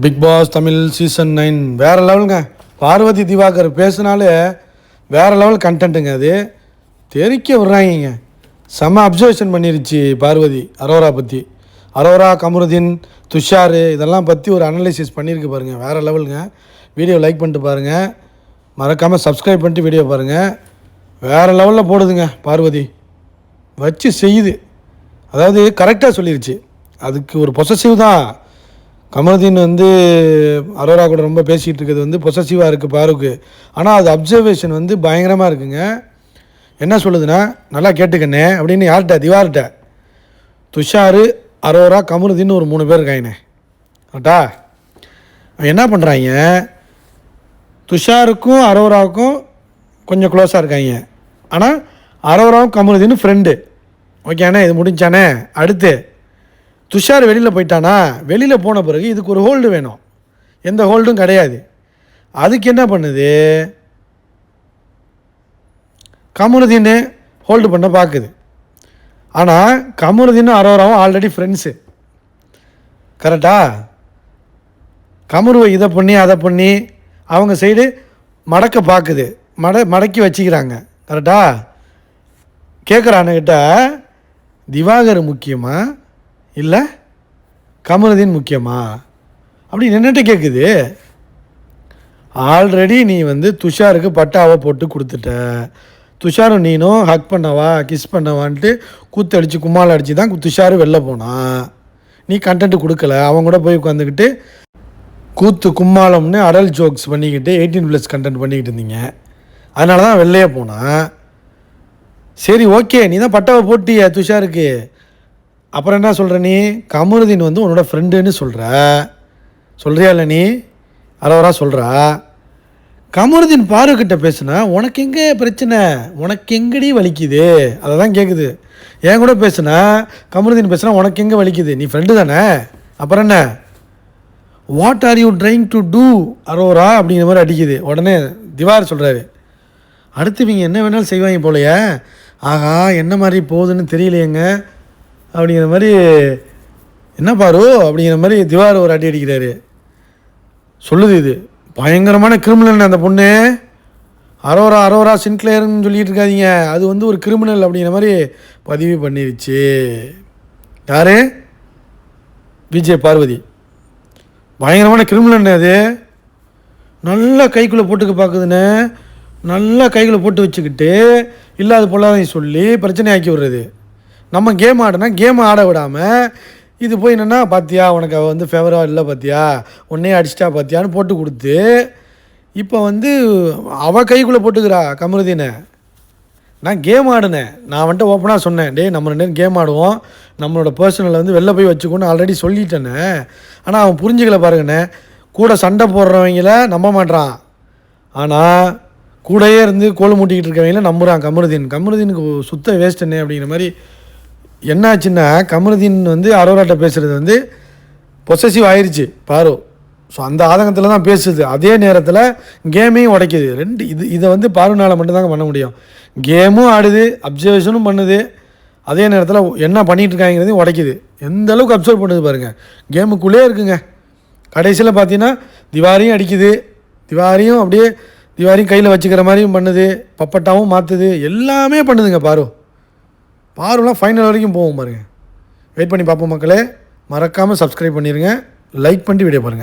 Big pass Tamil season 9 வேறு லெவலுங்க. பார்வதி திவாகர் பேசினாலே வேறு லெவல் கண்டென்ட்டுங்க. அது தெரிக்க விட்றாங்க. செம்ம அப்சர்வேஷன் பண்ணிருச்சு பார்வதி அரோரா பற்றி. அரோரா, கமருதீன், துஷார் இதெல்லாம் பற்றி ஒரு அனலைசிஸ் பண்ணியிருக்கு பாருங்கள். வேறு லெவலுங்க. வீடியோ லைக் பண்ணிட்டு பாருங்கள், மறக்காமல் சப்ஸ்கிரைப் பண்ணிட்டு வீடியோ பாருங்கள். வேறு லெவலில் போடுதுங்க பார்வதி, வச்சு செய்யுது. அதாவது கரெக்டாக சொல்லிருச்சு. அதுக்கு ஒரு பொசசிவ் தான். கமருதீன் அரோரா கூட ரொம்ப பேசிகிட்டு இருக்கிறது பொசசிவாக இருக்குது பாருக்கு. ஆனால் அது அப்சர்வேஷன் பயங்கரமாக இருக்குங்க. என்ன சொல்லுதுன்னா, நல்லா கேட்டுக்கண்ணே அப்படின்னு யார்கிட்ட? திவார்கிட்ட. துஷார், அரோரா, கமருதீன் ஒரு 3 பேர் இருக்காங்கண்ணே. கரெக்டா? என்ன பண்ணுறாங்க, துஷாருக்கும் அரோராவுக்கும் கொஞ்சம் க்ளோஸாக இருக்காங்க. ஆனால் அரோராவும் கமருதீன் ஃப்ரெண்டு. ஓகேண்ணே, இது முடிஞ்சானே. அடுத்து துஷார் வெளியில் போயிட்டானா, வெளியில் போன பிறகு இதுக்கு ஒரு ஹோல்டு வேணும். எந்த ஹோல்டும் கிடையாது. அதுக்கு என்ன பண்ணுது, கமருதீன் ஹோல்டு பண்ண பார்க்குது. ஆனால் கமருதீனும் அரோராவும் ஆல்ரெடி ஃப்ரெண்ட்ஸு. கரெக்டா? கமருவை இதை பண்ணி அதை பண்ணி அவங்க சைடு மடக்க பார்க்குது, மடக்கி வச்சுக்கிறாங்க. கரெக்டா? கேட்குறானுக்கிட்ட, திவாகர் முக்கியமா இல்லை கமருதீன் முக்கியமா அப்படி நின்றுட்டு கேட்குது. ஆல்ரெடி நீ துஷாருக்கு பட்டாவை போட்டு கொடுத்துட்ட. துஷாரும் நீனும் ஹக் பண்ணவா கிஸ் பண்ணவான்ட்டு கூத்தடிச்சு கும்மால் அடித்து தான் துஷாரு வெளில போனான். நீ கண்டென்ட் கொடுக்கல. அவங்க கூட போய் உட்காந்துக்கிட்டு கூத்து கும்மாளம்னு அடல் ஜோக்ஸ் பண்ணிக்கிட்டு 18+ கண்டென்ட் பண்ணிக்கிட்டு இருந்தீங்க. அதனால தான் வெளிலையே போனான். சரி, ஓகே, நீ தான் பட்டாவை போட்டிய துஷாருக்கு. அப்புறம் என்ன சொல்கிற நீ? கமருதீன் உன்னோட ஃப்ரெண்டுன்னு சொல்கிறியா இல்லை நீ? அரோரா சொல்கிறா. கமருதீன் பாருக்கிட்ட பேசுனா உனக்கு எங்கே பிரச்சனை, உனக்கு எங்கடி வலிக்குது, அதை தான் கேட்குது. என் கூட பேசுனா, கமருதீன் பேசுனா உனக்கு எங்கே வலிக்குது, நீ ஃப்ரெண்டு தானே, அப்புறம் என்ன? What are you trying to do அரோரா அப்படிங்கிற மாதிரி அடிக்குது. உடனே திவார் சொல்கிறாரு, அடுத்து இவங்க என்ன வேணாலும் செய்வாங்க போலையே, ஆகா என்ன மாதிரி போகுதுன்னு தெரியலையேங்க அப்படிங்கிற மாதிரி. என்ன பாரு அப்படிங்கிற மாதிரி திவார் ஒரு அடி அடிக்கிறாரு. சொல்லுது, இது பயங்கரமான கிரிமினல் அந்த பொண்ணு. அரோரா சின்க்ளேர்னு சொல்லிகிட்டு இருக்காதீங்க, அது ஒரு கிரிமினல் அப்படிங்கிற மாதிரி பதிவு பண்ணிருச்சு. யார்? விஜய் பார்வதி. பயங்கரமான கிரிமினல் அது. நல்லா கைக்குள்ளே போட்டுக்க பார்க்குதுன்னு, நல்லா கைக்குள்ளே போட்டு வச்சுக்கிட்டு இல்லாத பொல்லாதையும் சொல்லி பிரச்சனை ஆக்கி விடுறது. நம்ம கேம் ஆடினா கேம் ஆட விடாமல் இது போய் என்னென்னா, பார்த்தியா உனக்கு அவள் ஃபேவராக இல்லை, பார்த்தியா உன்னே அடிச்சிட்டா பார்த்தியான்னு போட்டு கொடுத்து இப்போ அவள் கைக்குள்ளே போட்டுக்கிறா கமருதீனை. நான் கேம் ஆடினேன், நான் ஓப்பனாக சொன்னேன், டே நம்ம 2 கேம் ஆடுவோம், நம்மளோட பர்சனலை வெளில போய் வச்சுக்கோன்னு ஆல்ரெடி சொல்லிட்டேனே. ஆனால் அவன் புரிஞ்சுக்கல பாருங்கண்ணே. கூட சண்டை போடுறவங்கள நம்ப மாட்டான், ஆனால் கூடையே கோல் மூட்டிக்கிட்டு இருக்கவங்கள நம்புகிறான் கமருதீனுக்கு சுத்த வேஸ்ட்டுண்ணே அப்படிங்கிற மாதிரி. என்னாச்சுன்னா, கமருதீன் அரோராட்ட பேசுகிறது பொசசிவ் ஆயிடுச்சு பாரு. ஸோ அந்த ஆதங்கத்தில் தான் பேசுது. அதே நேரத்தில் கேமையும் உடைக்குது. இதை பாருனால மட்டும்தாங்க பண்ண முடியும். கேமும் ஆடுது, அப்சர்வேஷனும் பண்ணுது, அதே நேரத்தில் என்ன பண்ணிகிட்டு இருக்காங்கிறதையும் உடைக்குது. எந்த அளவுக்கு அப்சர்வ் பண்ணுது பாருங்கள். கேமுக்குள்ளே இருக்குங்க. கடைசியில் பார்த்தீங்கன்னா திவாரியும் அடிக்குது, திவாரியும் கையில் வச்சுக்கிற மாதிரியும் பண்ணுது, பப்பட்டாவும் மாற்றுது, எல்லாமே பண்ணுதுங்க பாருலாம் ஃபைனல் வரைக்கும் போவோம் பாருங்கள். வெயிட் பண்ணி பார்ப்போம் மக்களே. மறக்காமல் சப்ஸ்கிரைப் பண்ணிடுங்க, லைக் பண்ணிட்டு வீடியோ பாருங்கள்.